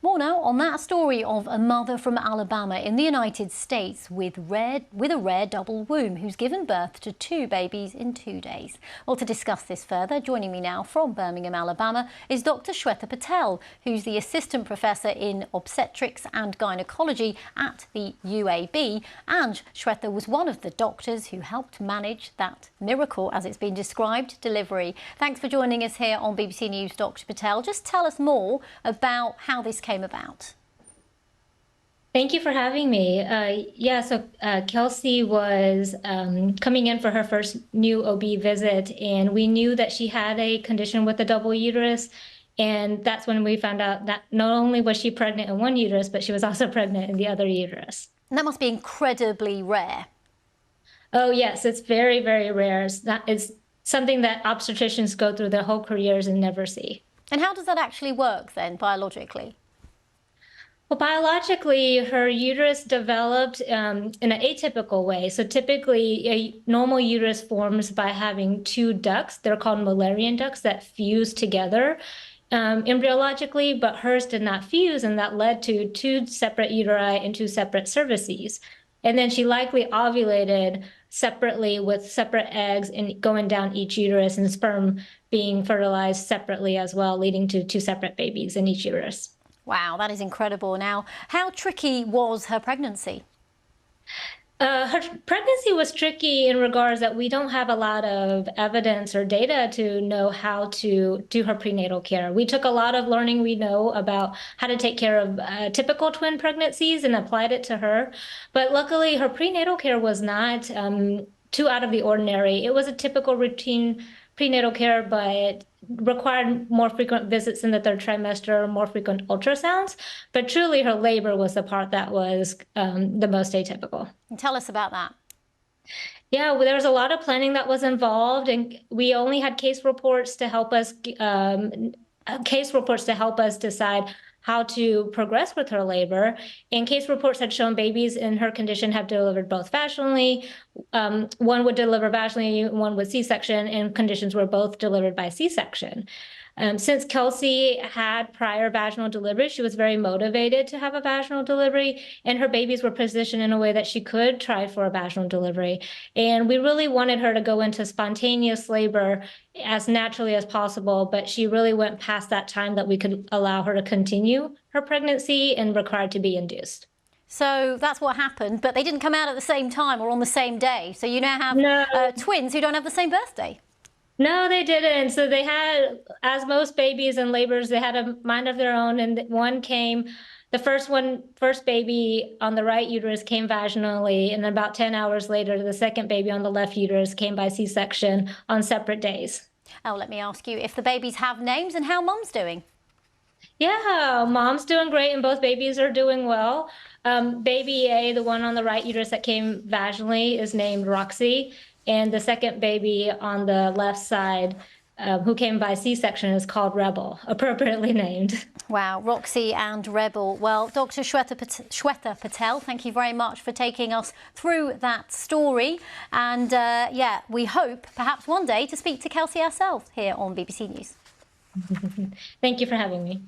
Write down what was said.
More now on that story of a mother from Alabama in the United States with a rare double womb who's given birth to 2 babies in 2 days. Well, to discuss this further, joining me now from Birmingham, Alabama, is Dr. Shweta Patel, who's the Assistant Professor in Obstetrics and Gynecology at the UAB. And Shweta was one of the doctors who helped manage that miracle, as it's been described, delivery. Thanks for joining us here on BBC News, Dr. Patel. Just tell us more about how this came about. Thank you for having me. Kelsey was coming in for her first new OB visit, and we knew that she had a condition with a double uterus. And that's when we found out that not only was she pregnant in one uterus, but she was also pregnant in the other uterus. And that must be incredibly rare. Oh, yes, it's very, very rare. It's something that obstetricians go through their whole careers and never see. And how does that actually work then, biologically? Well, biologically, her uterus developed in an atypical way. So typically, a normal uterus forms by having 2 ducts. They're called Mullerian ducts that fuse together embryologically, but hers did not fuse, and that led to 2 separate uteri and 2 separate cervices. And then she likely ovulated separately with separate eggs and going down each uterus, and sperm being fertilized separately as well, leading to 2 separate babies in each uterus. Wow, that is incredible. Now, how tricky was her pregnancy? Her pregnancy was tricky in regards that we don't have a lot of evidence or data to know how to do her prenatal care. We took a lot of learning we know about how to take care of typical twin pregnancies and applied it to her. But luckily, her prenatal care was not too out of the ordinary. It was a typical routine prenatal care, but required more frequent visits in the 3rd trimester, more frequent ultrasounds. But truly, her labor was the part that was the most atypical. And tell us about that. Yeah, well, there was a lot of planning that was involved, and we only had case reports to help us decide how to progress with her labor. And case reports had shown babies in her condition have delivered both vaginally. One would deliver vaginally, one with C-section, and conditions were both delivered by C-section. Since Kelsey had prior vaginal delivery, she was very motivated to have a vaginal delivery, and her babies were positioned in a way that she could try for a vaginal delivery. And we really wanted her to go into spontaneous labor as naturally as possible, but she really went past that time that we could allow her to continue her pregnancy and required to be induced. So that's what happened, but they didn't come out at the same time or on the same day. So you now have twins who don't have the same birthday. No, they didn't. So they had, as most babies and labors, they had a mind of their own. And one came, the first baby on the right uterus came vaginally. And then about 10 hours later, the second baby on the left uterus came by C-section on separate days. Oh, let me ask you if the babies have names and how Mum's doing. Yeah, Mom's doing great and both babies are doing well. Baby A, the one on the right uterus that came vaginally, is named Roxy. And the second baby on the left side, who came by C-section, is called Rebel, appropriately named. Wow, Roxy and Rebel. Well, Dr. Shweta Patel, thank you very much for taking us through that story. And yeah, we hope perhaps one day to speak to Kelsey ourselves here on BBC News. Thank you for having me.